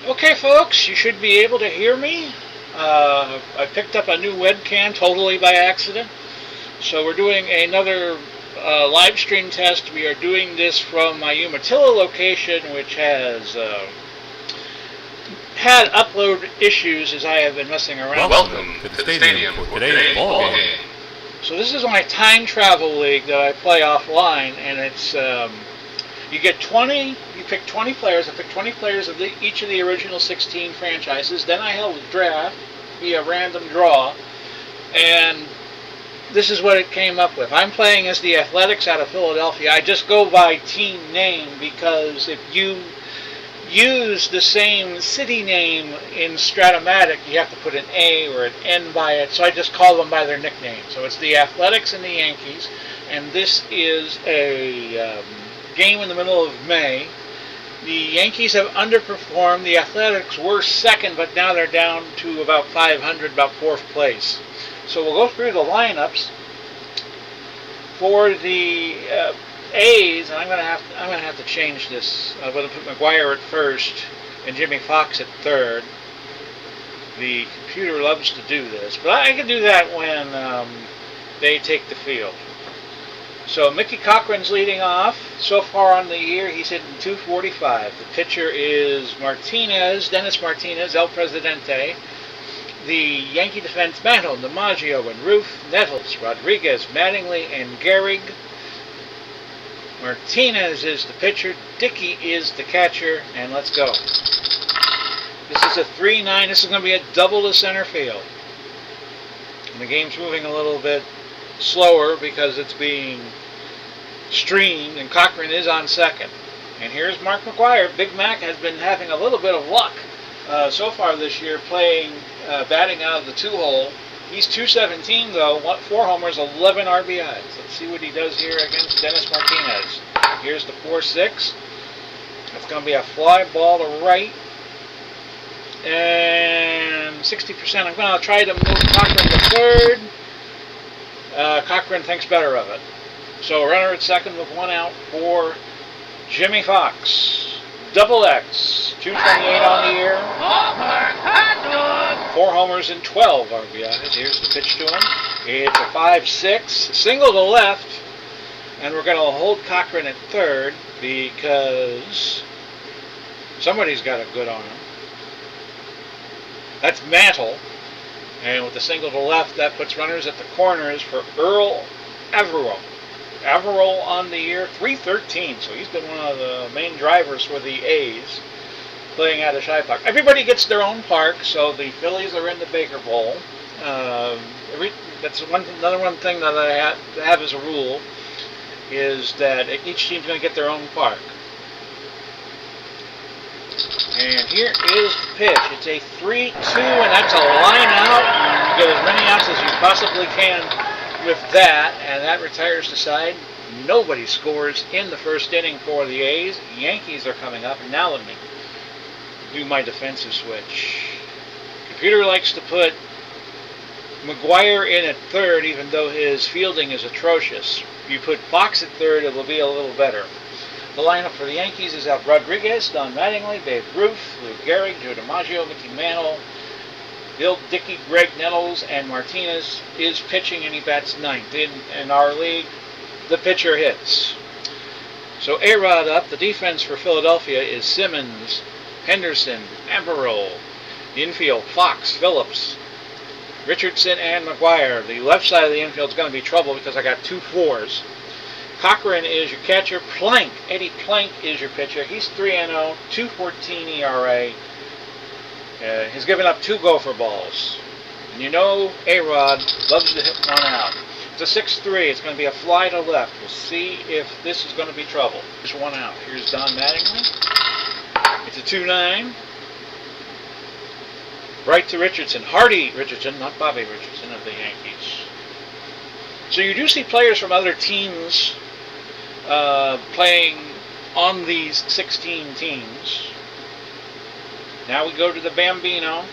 Okay, folks, you should be able to hear me. I picked up a new webcam totally by accident. So we're doing another live stream test. We are doing this from my Umatilla location, which has had upload issues as I have been messing around. Welcome to the stadium for today's ball game. So this is my time travel league that I play offline, and it's you get 20. You pick 20 players. I picked 20 players of each of the original 16 franchises. Then I held a draft via random draw, and this is what it came up with. I'm playing as the Athletics out of Philadelphia. I just go by team name because if you use the same city name in Strat, you have to put an A or an N by it, so I just call them by their nickname. So it's the Athletics and the Yankees, and this is a game in the middle of May. The Yankees have underperformed. The Athletics were second, but now they're down to about 500, about fourth place. So we'll go through the lineups for the A's, and I'm gonna have to change this. I'm gonna put McGuire at first and Jimmy Fox at third. The computer loves to do this, but I can do that when they take the field. So Mickey Cochran's leading off. So far on the year, he's hitting .245. The pitcher is Dennis Martinez, El Presidente. The Yankee defense, Mantle, DiMaggio, and Roof, Nettles, Rodriguez, Mattingly, and Gehrig. Martinez is the pitcher, Dickey is the catcher, and let's go. This is a 3-9. This is going to be a double to center field. And the game's moving a little bit slower because it's being streamed, and Cochran is on second. And here's Mark McGuire. Big Mac has been having a little bit of luck so far this year, batting out of the two-hole. He's .217 though, 4 homers, 11 RBIs. Let's see what he does here against Dennis Martinez. Here's the 4-6. It's going to be a fly ball to right. And 60%. I'm going to try to move Cochran to third. Cochran thinks better of it. So runner at second with 1 out for Jimmy Fox. Double X, 228 on the year. 4 homers and 12 RBIs. Here's the pitch to him. It's a 5-6. Single to left. And we're going to hold Cochran at third because somebody's got a good arm. That's Mantle. And with the single to left, that puts runners at the corners for Earl Averill. Averill on the year, .313. So he's been one of the main drivers for the A's, playing out of Shy Park. Everybody gets their own park, so the Phillies are in the Baker Bowl. That's another one thing that I have as a rule, is that each team's going to get their own park. And here is the pitch. It's a 3-2, and that's a line out. You get as many outs as you possibly can with that, and that retires the side. Nobody scores in the first inning for the A's. Yankees are coming up, and now let me do my defensive switch. Computer likes to put McGuire in at third, even though his fielding is atrocious. If you put Fox at third, it will be a little better. The lineup for the Yankees is out Rodriguez, Don Mattingly, Babe Ruth, Lou Gehrig, Joe DiMaggio, Mickey Mantle, Bill Dickey, Greg Nettles, and Martinez is pitching, and he bats ninth. In our league, the pitcher hits. So A-Rod up. The defense for Philadelphia is Simmons, Henderson, Averill. The infield, Fox, Phillips, Richardson, and McGuire. The left side of the infield is going to be trouble because I got 2 4s. Cochran is your catcher. Eddie Plank is your pitcher. He's 3-0, 2.14 ERA. He's given up 2 gopher balls. And you know A-Rod loves to hit 1 out. It's a 6-3. It's going to be a fly to left. We'll see if this is going to be trouble. There's 1 out. Here's Don Mattingly. It's a 2-9. Right to Richardson. Hardy Richardson, not Bobby Richardson of the Yankees. So you do see players from other teams playing on these 16 teams. Now we go to the Bambino.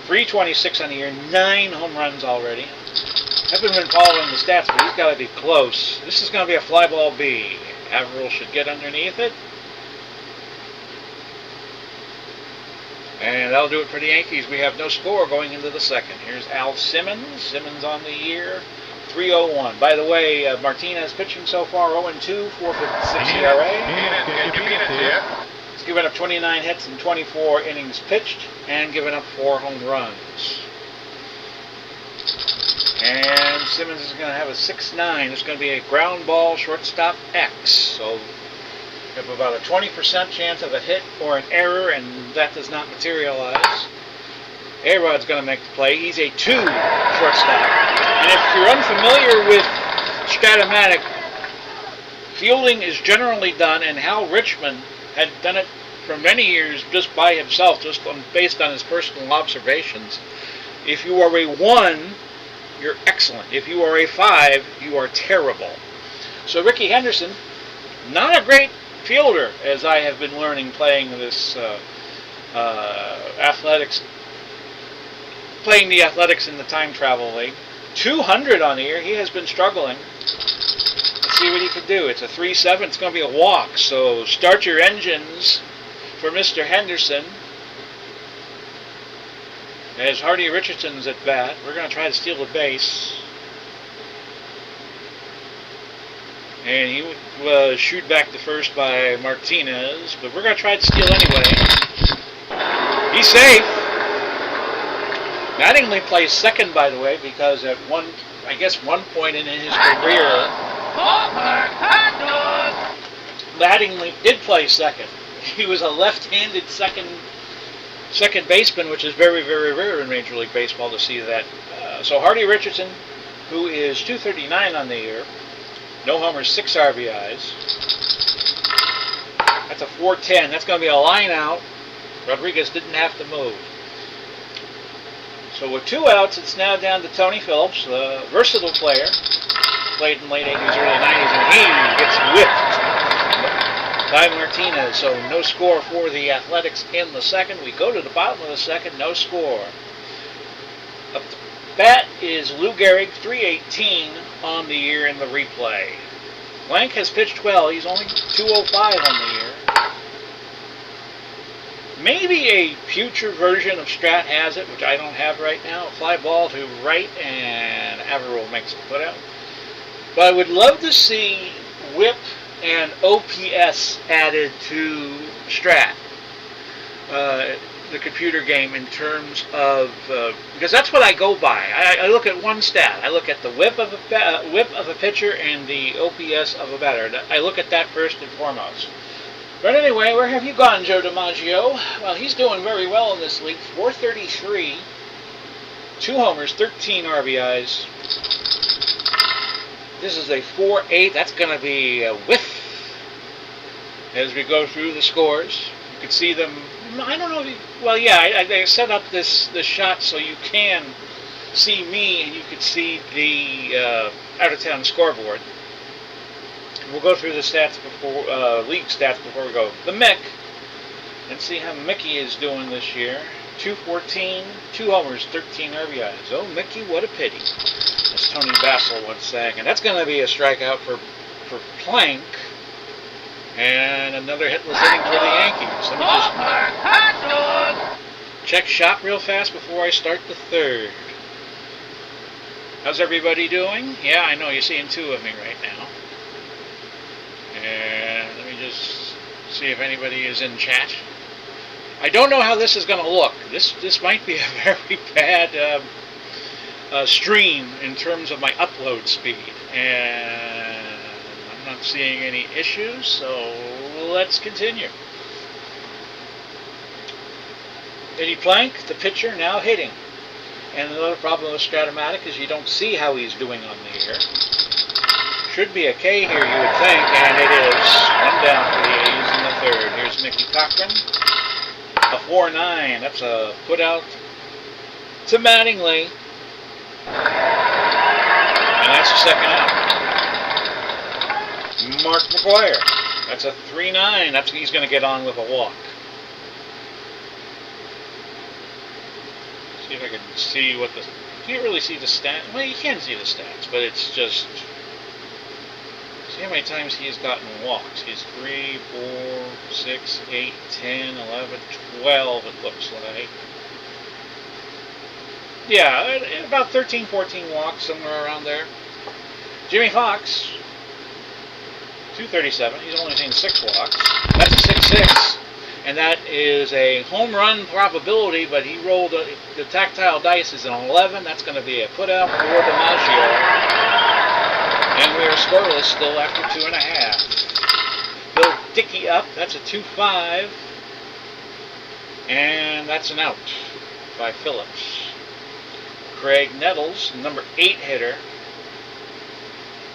326 on the year, 9 home runs already. Haven't been following the stats, but he's got to be close. This is going to be a fly ball B. Averill should get underneath it. And that'll do it for the Yankees. We have no score going into the second. Here's Al Simmons. Simmons on the year, 3.01. By the way, Martinez pitching so far 0-2, 4.56 ERA. He's given up 29 hits in 24 innings pitched and given up 4 home runs. And Simmons is going to have a 6.9. It's going to be a ground ball, shortstop X. So you have about a 20% chance of a hit or an error, and that does not materialize. A-Rod's going to make the play. He's a 2 shortstop. And if you're unfamiliar with Strat-O-Matic, fielding is generally done, and Hal Richmond had done it for many years just by himself, based on his personal observations. If you are a 1, you're excellent. If you are a 5, you are terrible. So Ricky Henderson, not a great fielder, as I have been learning playing this athletics, playing the athletics in the time travel league. 200 on the year. He has been struggling. Let's see what he can do. It's a 3-7. It's going to be a walk. So start your engines for Mr. Henderson. As Hardy Richardson's at bat, we're going to try to steal the base. And he was shoot back to first by Martinez, but we're going to try to steal anyway. He's safe. Mattingly plays second, by the way, because at one point in his career, Mattingly did play second. He was a left-handed second baseman, which is very, very rare in Major League Baseball to see that. So Hardy Richardson, who is 239 on the year, no homers, 6 RBIs. That's a 4.10. That's going to be a line out. Rodriguez didn't have to move. So with 2 outs, it's now down to Tony Phillips, a versatile player. Played in late 80s, early 90s, and he gets whipped by Martinez. So no score for the Athletics in the second. We go to the bottom of the second, no score. Up to bat is Lou Gehrig, 3.18 on the year in the replay. Blank has pitched well. He's only 2.05 on the year. Maybe a future version of Strat has it, which I don't have right now. A fly ball to right, and Averill makes the put out. But I would love to see whip and OPS added to Strat, the computer game, in terms of because that's what I go by. I look at one stat. I look at the whip of a pitcher and the OPS of a batter. I look at that first and foremost. But anyway, where have you gone, Joe DiMaggio? Well, he's doing very well in this league. 433, 2 homers, 13 RBIs. This is a 4.8. That's going to be a whiff as we go through the scores. You can see them. I don't know. Well, yeah, I set up this shot so you can see me and you can see the out-of-town scoreboard. We'll go through the stats before league stats before we go the Mick and see how Mickey is doing this year. 214, 2 homers, 13 RBIs. Oh, Mickey, what a pity, as Tony Basil once sang. And that's going to be a strikeout for Plank. And another hitless inning for the Yankees. Let me just check shot real fast before I start the third. How's everybody doing? Yeah, I know you're seeing 2 of me right now. And let me just see if anybody is in chat. I don't know how this is going to look. This might be a very bad stream in terms of my upload speed. And I'm not seeing any issues, so let's continue. Eddie Plank, the pitcher, now hitting. And another problem with Strat-O-Matic is you don't see how he's doing on the air. Should be a K here, you would think, and it is. 1 down for the A's in the third. Here's Mickey Cochran. A 4.9. That's a put out to Mattingly. And that's the second out. Mark McGuire. That's a 3.9. He's going to get on with a walk. See if I can see what the... Can't really see the stats. Well, you can see the stats, but it's just... See how many times he has gotten walks. He's 3, 4, 6, 8, 10, 11, 12, it looks like. Yeah, about 13, 14 walks, somewhere around there. Jimmy Fox, 237. He's only seen 6 walks. That's a 6-6. And that is a home run probability, but he rolled the tactile dice is an 11. That's going to be a put out for DiMaggio. And we are scoreless still after 2.5. Bill Dickey up. That's a 2-5. And that's an out by Phillips. Craig Nettles, number 8 hitter,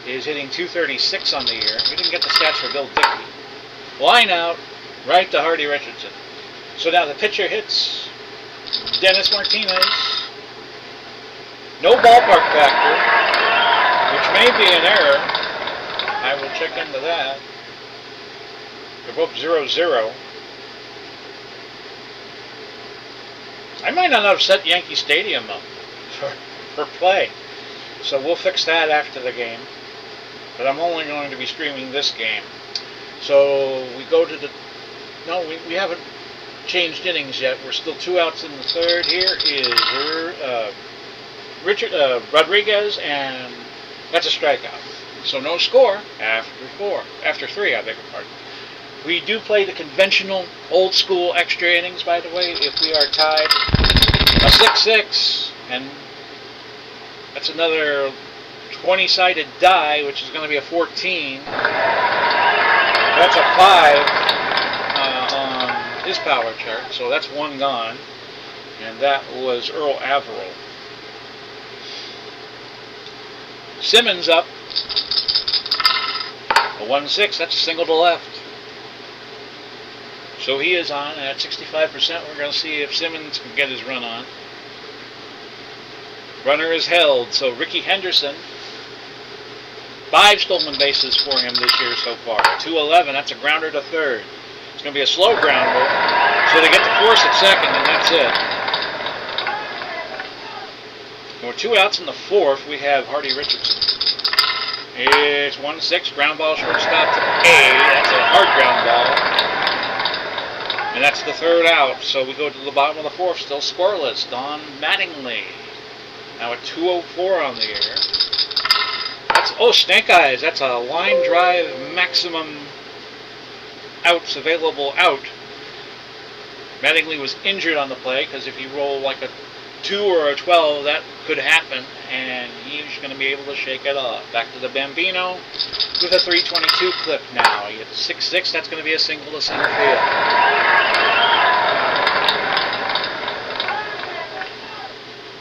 is hitting 236 on the year. We didn't get the stats for Bill Dickey. Line out. Right to Hardy Richardson. So now the pitcher hits Dennis Martinez. No ballpark factor, which may be an error. I will check into that. They're both 0-0. I might not have set Yankee Stadium up for play. So we'll fix that after the game. But I'm only going to be streaming this game. So we go to the... No, we haven't changed innings yet. We're still 2 outs in the third. Here is Rodriguez, and that's a strikeout. So no score after 3, I beg your pardon. We do play the conventional, old school extra innings, by the way, if we are tied. A 6-6, and that's another 20-sided die, which is going to be a 14. That's a 5. On his power chart, so that's 1 gone, and that was Earl Averill. Simmons up, a 1-6, that's a single to left. So he is on, and at 65%, we're going to see if Simmons can get his run on. Runner is held, so Ricky Henderson, 5 stolen bases for him this year so far. 2-11, that's a grounder to third. It's going to be a slow grounder, so they get the force at second, and that's it. And we're 2 outs in the fourth. We have Hardy Richardson. It's 1-6, ground ball shortstop to A. That's a hard ground ball. And that's the third out, so we go to the bottom of the fourth, still scoreless. Don Mattingly. Now at 2:04 on the air. That's, snake eyes. That's a line drive maximum outs available out. Mattingly was injured on the play because if you roll like a 2 or a 12, that could happen, and he's going to be able to shake it off. Back to the Bambino with a 322 clip now. You get 6-6, that's going to be a single to center field.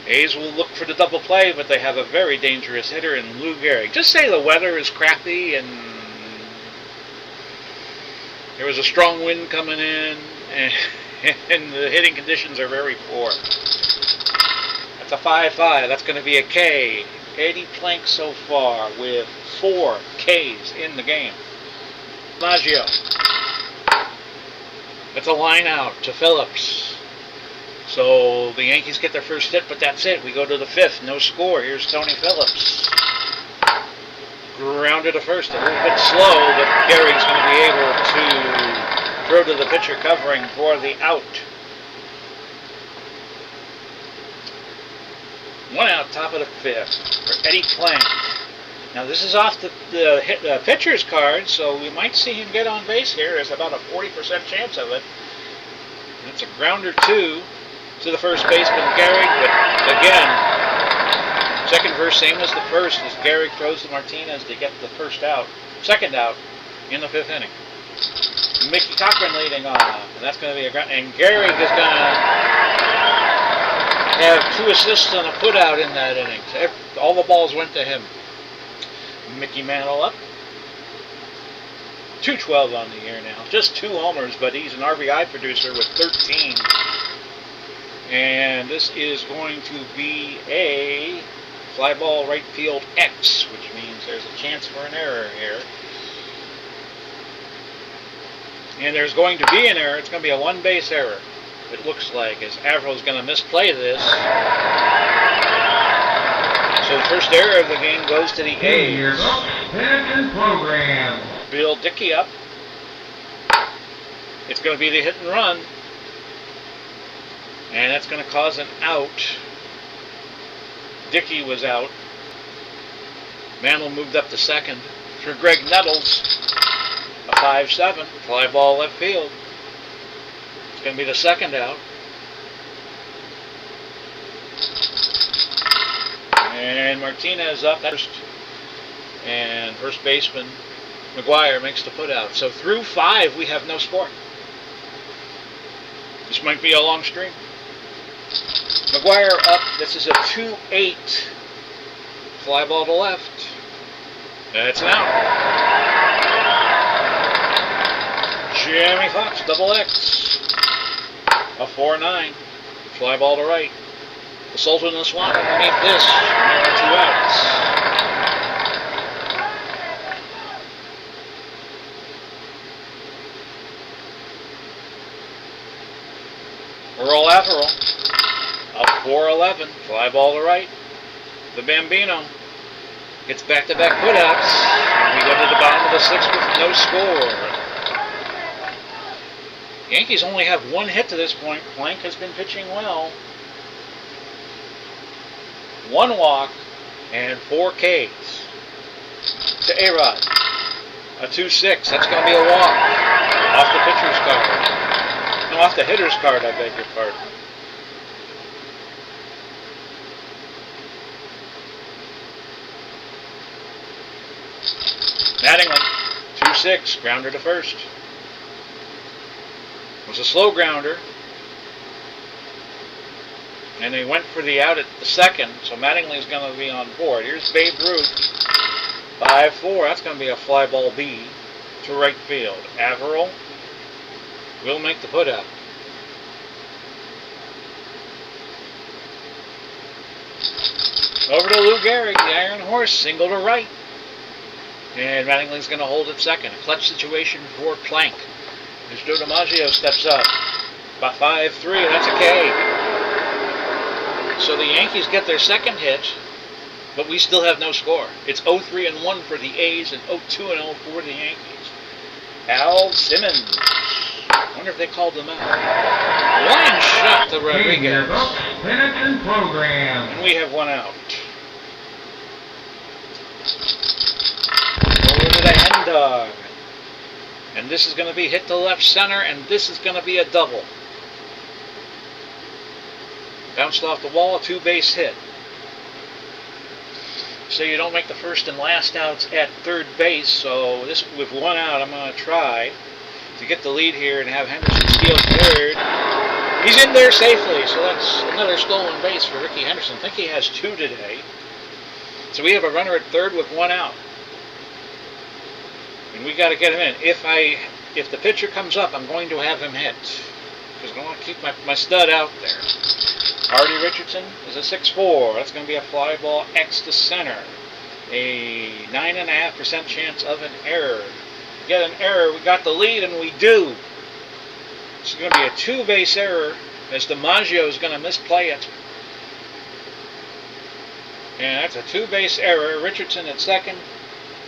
A's will look for the double play, but they have a very dangerous hitter in Lou Gehrig. Just say the weather is crappy and there was a strong wind coming in, and the hitting conditions are very poor. That's a 5-5. That's going to be a K. Eddie Plank so far with 4 Ks in the game. Maggio. That's a line out to Phillips. So the Yankees get their first hit, but that's it. We go to the 5th. No score. Here's Tony Phillips. Grounded to first, a little bit slow, but Gehrig's going to be able to throw to the pitcher covering for the out. 1 out, top of the 5th for Eddie Plank. Now this is off the pitcher's card, so we might see him get on base here. There's about a 40% chance of it. And it's a grounder 2 to the first baseman, Gehrig, but again, second verse, same as the first, as Gehrig throws to Martinez to get the second out in the 5th inning. Mickey Cochran leading off, and that's going to be a ground. And Gehrig is going to have 2 assists and a putout in that inning. So all the balls went to him. Mickey Mantle up. 212 on the year now. Just 2 homers, but he's an RBI producer with 13. And this is going to be a fly ball right field X, which means there's a chance for an error here. And there's going to be an error. It's going to be a 1-base error, it looks like, as Avrill's going to misplay this. So So the first error of the game goes to the A's. Program. Bill Dickey up. It's going to be the hit and run. And that's going to cause an out. Dickey was out. Mantle moved up to second. For Greg Nettles, a 5-7. Fly ball left field. It's going to be the second out. And Martinez up first. And first baseman McGuire makes the put out. So through 5, we have no score. This might be a long stream. McGuire up. This is a 2-8. Fly ball to left. That's an out. Jimmy Fox, double X. A 4-9. Fly ball to right. The Sultan and the Swamp underneath this. And there are 2 outs. Earl Averill. Up 4-11. Fly ball to right. The Bambino gets back-to-back putouts. And we go to the bottom of the 6th with no score. Yankees only have 1 hit to this point. Plank has been pitching well. 1 walk and 4 Ks. To A-Rod. A 2-6. That's going to be a walk. Off the pitcher's card. No, off the hitter's card, I beg your pardon. Mattingly, 2-6, grounder to first. It was a slow grounder. And they went for the out at the second, so Mattingly's going to be on board. Here's Babe Ruth, 5-4. That's going to be a fly ball B to right field. Averill will make the put out. Over to Lou Gehrig, the Iron Horse, single to right. And Mattingly's going to hold at second. A clutch situation for Plank. As Joe DiMaggio steps up. About 5-3, that's a K. So the Yankees get their second hit, but we still have no score. It's 0-3-1 for the A's and 0-2-0 for the Yankees. Al Simmons. I wonder if they called him out. Line shot to Rodriguez. And we have 1 out. Over to the Hen Dog. And this is going to be hit to left center, and this is going to be a double. Bounced off the wall, a 2-base hit. So you don't make the first and last outs at third base, so this with 1 out, I'm going to try to get the lead here and have Henderson steal third. He's in there safely, so that's another stolen base for Ricky Henderson. I think he has 2 today. So we have a runner at third with 1 out. And we got to get him in. If the pitcher comes up, I'm going to have him hit. Because I want to keep my stud out there. Hardy Richardson is a 6-4. That's going to be a fly ball X to center. A 9.5% chance of an error. Get an error, we got the lead, and we do. This is going to be a 2-base error, as DiMaggio is going to misplay it. And that's a 2-base error. Richardson at second.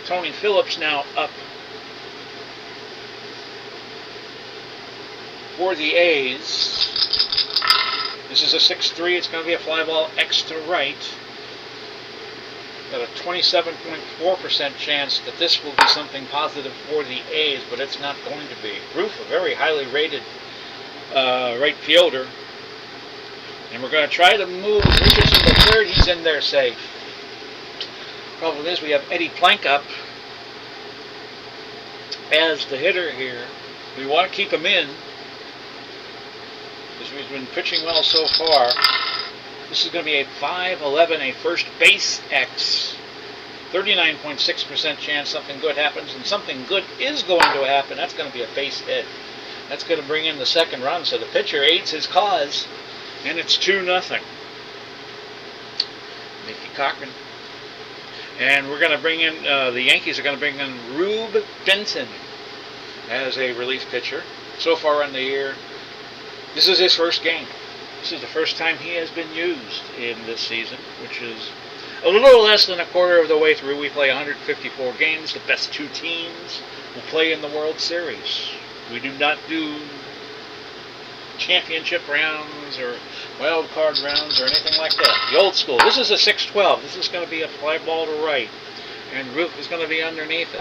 Tony Phillips now up for the A's. This is a 6-3. It's going to be a fly ball X to right. Got a 27.4% chance that this will be something positive for the A's, but it's not going to be. Roof, a very highly rated right fielder. And we're going to try to move Richardson to third. He's in there safe. Problem is we have Eddie Plank up as the hitter here. We want to keep him in because he's been pitching well so far. This is going to be a 5-11, a first base X. 39.6% chance something good happens, and something good is going to happen. That's going to be a base hit. That's going to bring in the second run, so the pitcher aids his cause, and it's 2-0. Mickey Cochran. And we're going to bring in, the Yankees are going to bring in Rube Benson as a relief pitcher. So far in the year, this is his first game. This is the first time he has been used in this season, which is a little less than a quarter of the way through. We play 154 games. The best 2 teams will play in the World Series. We do not do championship rounds or wild card rounds or anything like that. The old school. This is a 6-12. This is going to be a fly ball to right, and Root is going to be underneath it.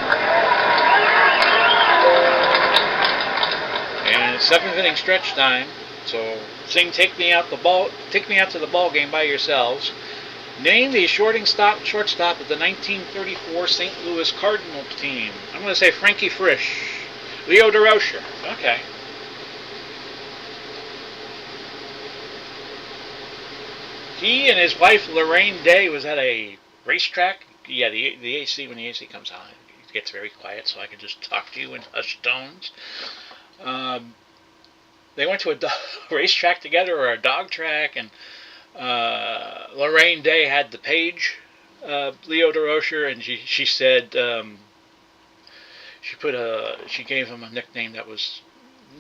And it's 7th inning stretch time. So sing "Take Me Out to the Ball Game" by yourselves. Name the shortstop of the 1934 St. Louis Cardinals team. I'm going to say Frankie Frisch. Leo DeRocher. Okay. He and his wife Lorraine Day was at a racetrack. Yeah, the AC, when the AC comes on, it gets very quiet, so I can just talk to you in hushed tones. They went to a racetrack together, or a dog track, and Lorraine Day had the page, Leo DeRocher, and she said she gave him a nickname that was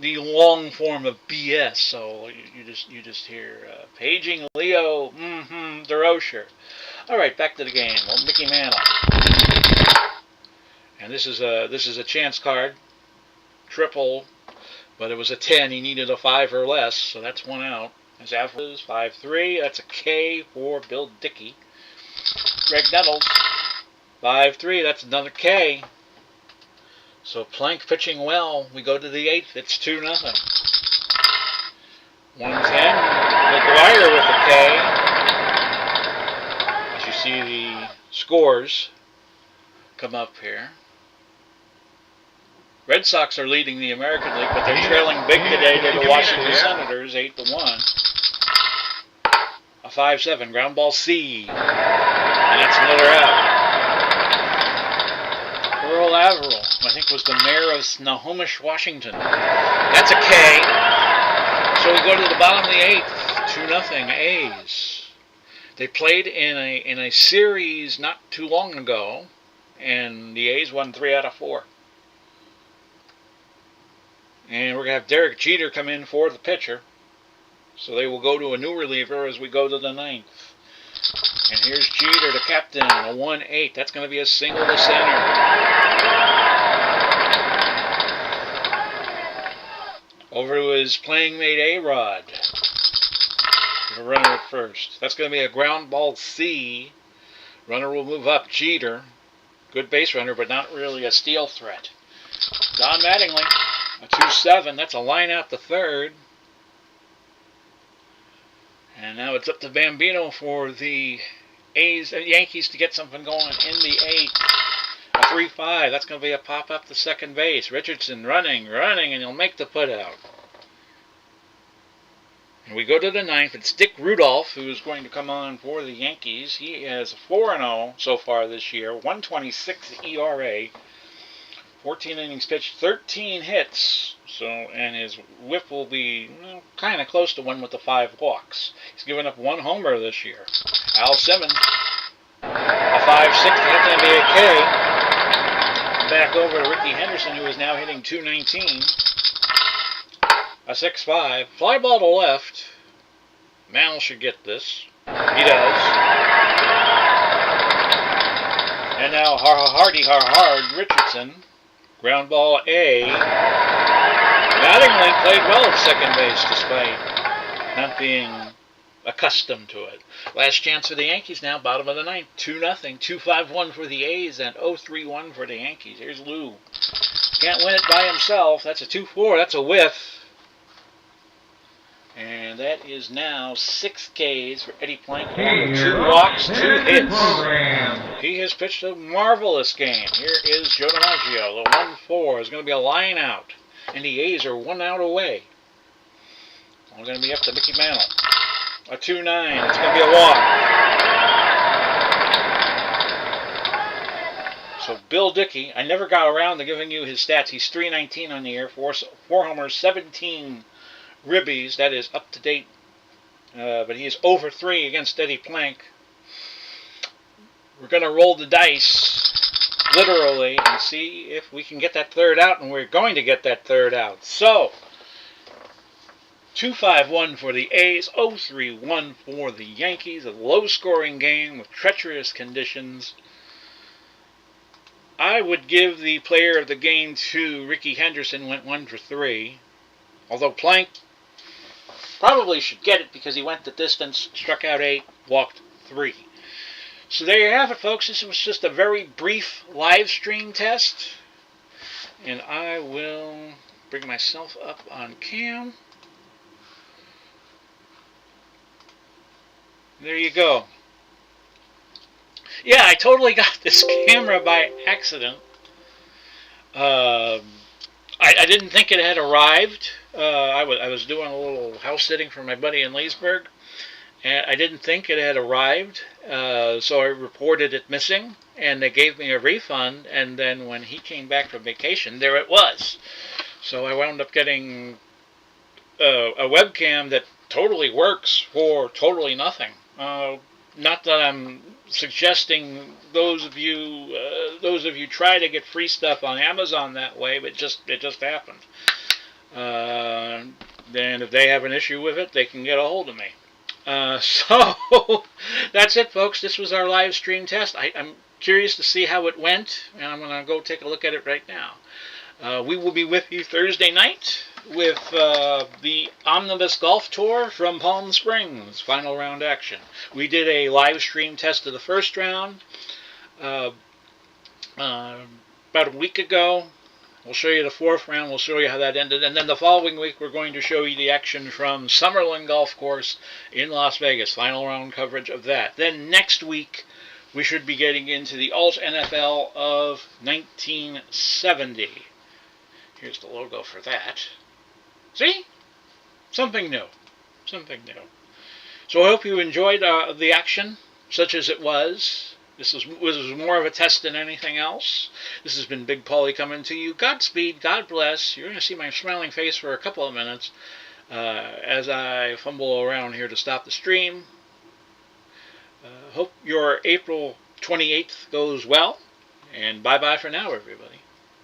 the long form of BS. So you just hear paging Leo DeRocher. All right, back to the game. Well, Mickey Mantle, and this is a chance card, triple, but it was a 10. He needed a 5 or less, so that's 1 out. His average is 5-3. That's a K for Bill Dickey. Greg Nettles, 5-3. That's another K. So Plank pitching well. We go to the 8th. It's 2-0. 110. McGuire with a K. As you see the scores come up here. Red Sox are leading the American League, but they're trailing big today to the Washington Senators, 8-1. A 5-7 ground ball C, and that's another out. Earl Averill, I think, was the mayor of Snohomish, Washington. That's a K. So we go to the bottom of the 8th, 2-0 A's. They played in a series not too long ago, and the A's won 3 out of 4. And we're going to have Derek Jeter come in for the pitcher. So they will go to a new reliever as we go to the 9th. And here's Jeter, the captain, a 1-8. That's going to be a single to center. Over to his playing mate A-Rod. The runner at first. That's going to be a ground ball C. Runner will move up. Jeter. Good base runner, but not really a steal threat. Don Mattingly. A 2-7, that's a line out the 3rd. And now it's up to Bambino for the Yankees to get something going in the 8th. A 3-5, that's going to be a pop up to second base. Richardson running, and he'll make the put out. And we go to the 9th. It's Dick Rudolph who's going to come on for the Yankees. He has 4-0 so far this year, 1.26 ERA. 14 innings pitched, 13 hits, and his whip will be kind of close to 1 with the 5 walks. He's given up 1 homer this year. Al Simmons, a 5-6, that's going to be a K. Back over to Ricky Henderson, who is now hitting .219. A 6-5, fly ball to left. Mantle should get this. He does. And now hard Richardson. Ground ball A. Mattingly played well at second base despite not being accustomed to it. Last chance for the Yankees now, bottom of the 9th. 2-0. 2-5-1 for the A's and 0-3-1 for the Yankees. Here's Lou. Can't win it by himself. That's a 2-4. That's a whiff. And that is now 6 Ks for Eddie Plank. 2 walks, 2 hits. He has pitched a marvelous game. Here is Joe DiMaggio. The 1-4 is going to be a line out. And the A's are 1 out away. It's going to be up to Mickey Mantle. A 2-9. It's going to be a walk. So Bill Dickey, I never got around to giving you his stats. He's .319 on the year, 4 homers, 17 ribbies. That is up to date. But he is over 3 against Eddie Plank. We're going to roll the dice, literally, and see if we can get that 3rd out, and we're going to get that 3rd out. So, 2-5-1 for the A's, 0-3-1 for the Yankees. A low-scoring game with treacherous conditions. I would give the player of the game to Ricky Henderson, went 1 for 3. Although Plank probably should get it because he went the distance, struck out 8, walked 3. So there you have it, folks. This was just a very brief live stream test. And I will bring myself up on cam. There you go. Yeah, I totally got this camera by accident. I didn't think it had arrived. I was doing a little house sitting for my buddy in Leesburg, and I didn't think it had arrived. So I reported it missing, and they gave me a refund. And then when he came back from vacation, there it was. So I wound up getting a webcam that totally works for totally nothing. Not that I'm suggesting those of you try to get free stuff on Amazon that way, but it just happened. Then if they have an issue with it, they can get a hold of me. So that's it, folks. This was our live stream test. I'm curious to see how it went, and I'm going to go take a look at it right now. We will be with you Thursday night with the Omnibus Golf Tour from Palm Springs, final round action. We did a live stream test of the first round about a week ago. We'll show you the fourth round. We'll show you how that ended. And then the following week, we're going to show you the action from Summerlin Golf Course in Las Vegas. Final round coverage of that. Then next week, we should be getting into the Alt NFL of 1970. Here's the logo for that. See? Something new. Something new. So I hope you enjoyed the action, such as it was. This was more of a test than anything else. This has been Big Paulie coming to you. Godspeed. God bless. You're going to see my smiling face for a couple of minutes as I fumble around here to stop the stream. Hope your April 28th goes well. And bye-bye for now, everybody.